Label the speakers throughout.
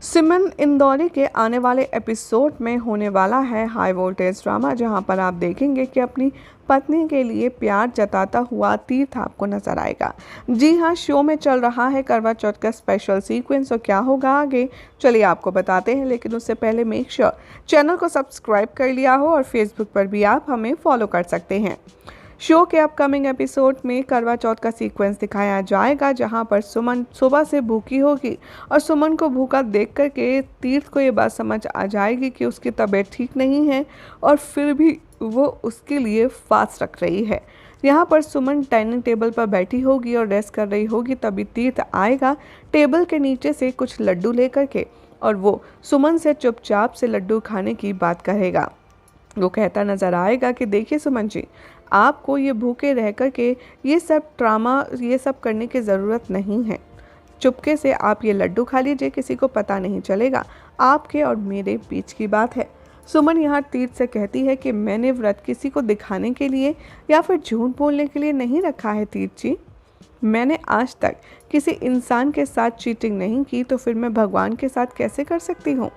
Speaker 1: सिमन इंदौरी के आने वाले एपिसोड में होने वाला है हाई वोल्टेज ड्रामा, जहां पर आप देखेंगे कि अपनी पत्नी के लिए प्यार जताता हुआ तीर्थ आपको नजर आएगा। जी हां, शो में चल रहा है करवा चौथ का स्पेशल सीक्वेंस, और क्या होगा आगे चलिए आपको बताते हैं। लेकिन उससे पहले मेक श्योर चैनल को सब्सक्राइब कर लिया हो, और फेसबुक पर भी आप हमें फॉलो कर सकते हैं। शो के अपकमिंग एपिसोड में करवा चौथ का सीक्वेंस दिखाया जाएगा, जहां पर सुमन सुबह से भूखी होगी, और सुमन को भूखा देख कर के तीर्थ को ये बात समझ आ जाएगी कि उसकी तबीयत ठीक नहीं है, और फिर भी वो उसके लिए फास्ट रख रही है। यहाँ पर सुमन डाइनिंग टेबल पर बैठी होगी और रेस्ट कर रही होगी, तभी तीर्थ आएगा टेबल के नीचे से कुछ लड्डू लेकर के, और वो सुमन से चुपचाप से लड्डू खाने की बात कहेगा। वो कहता नजर आएगा कि देखिए सुमन जी, आपको ये भूखे रह कर के ये सब करने की ज़रूरत नहीं है। चुपके से आप ये लड्डू खा लीजिए, किसी को पता नहीं चलेगा, आपके और मेरे बीच की बात है। सुमन यहाँ तीर्थ से कहती है कि मैंने व्रत किसी को दिखाने के लिए या फिर झूठ बोलने के लिए नहीं रखा है तीर्थ जी। मैंने आज तक किसी इंसान के साथ चीटिंग नहीं की, तो फिर मैं भगवान के साथ कैसे कर सकती हूँ।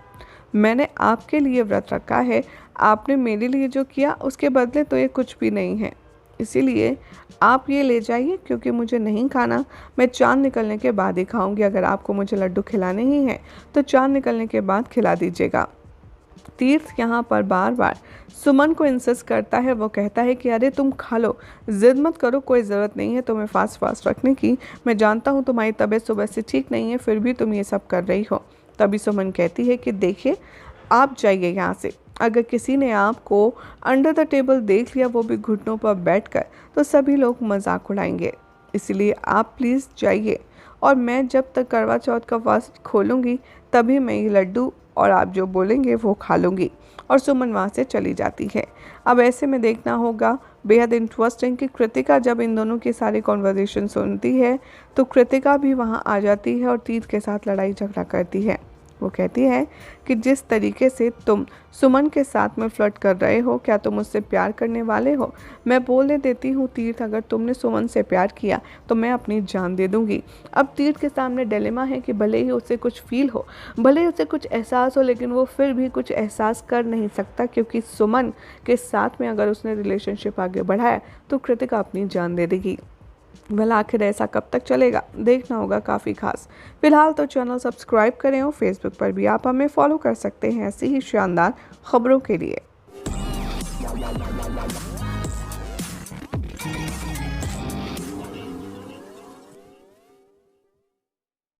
Speaker 1: मैंने आपके लिए व्रत रखा है, आपने मेरे लिए जो किया उसके बदले तो ये कुछ भी नहीं है। इसीलिए आप ये ले जाइए, क्योंकि मुझे नहीं खाना, मैं चाँद निकलने के बाद ही खाऊंगी। अगर आपको मुझे लड्डू खिलाने ही हैं तो चाँद निकलने के बाद खिला दीजिएगा। तीर्थ यहाँ पर बार बार सुमन को इंसिस्ट करता है। वो कहता है कि अरे तुम खा लो, जिद मत करो, कोई ज़रूरत नहीं है तुम्हें फास्ट रखने की। मैं जानता हूँ तुम्हारी तबीयत सुबह से ठीक नहीं है, फिर भी तुम ये सब कर रही हो। तभी सुमन कहती है कि देखिए आप जाइए यहाँ से, अगर किसी ने आपको अंडर द टेबल देख लिया, वो भी घुटनों पर बैठकर, तो सभी लोग मजाक उड़ाएंगे। इसलिए आप प्लीज़ जाइए, और मैं जब तक करवा चौथ का फास्ट खोलूँगी तभी मैं ये लड्डू और आप जो बोलेंगे वो खा लूँगी। और सुमन वहाँ से चली जाती है। अब ऐसे में देखना होगा बेहद इंटरेस्टिंग कि कृतिका जब इन दोनों की सारी कॉन्वर्जेशन सुनती है, तो कृतिका भी वहाँ आ जाती है और तीर्थ के साथ लड़ाई झगड़ा करती है। वो कहती है कि जिस तरीके से तुम सुमन के साथ में फ्लर्ट कर रहे हो, क्या तुम उससे प्यार करने वाले हो। मैं बोलने देती हूँ तीर्थ, अगर तुमने सुमन से प्यार किया तो मैं अपनी जान दे दूंगी। अब तीर्थ के सामने डिलेमा है कि भले ही उसे कुछ फील हो, भले ही उसे कुछ एहसास हो, लेकिन वो फिर भी कुछ एहसास कर नहीं सकता, क्योंकि सुमन के साथ में अगर उसने रिलेशनशिप आगे बढ़ाया तो कृतिका अपनी जान दे देगी। भला आखिर ऐसा कब तक चलेगा, देखना होगा काफ़ी खास। फिलहाल तो चैनल सब्सक्राइब करें, और फेसबुक पर भी आप हमें फॉलो कर सकते हैं ऐसी ही शानदार खबरों के लिए।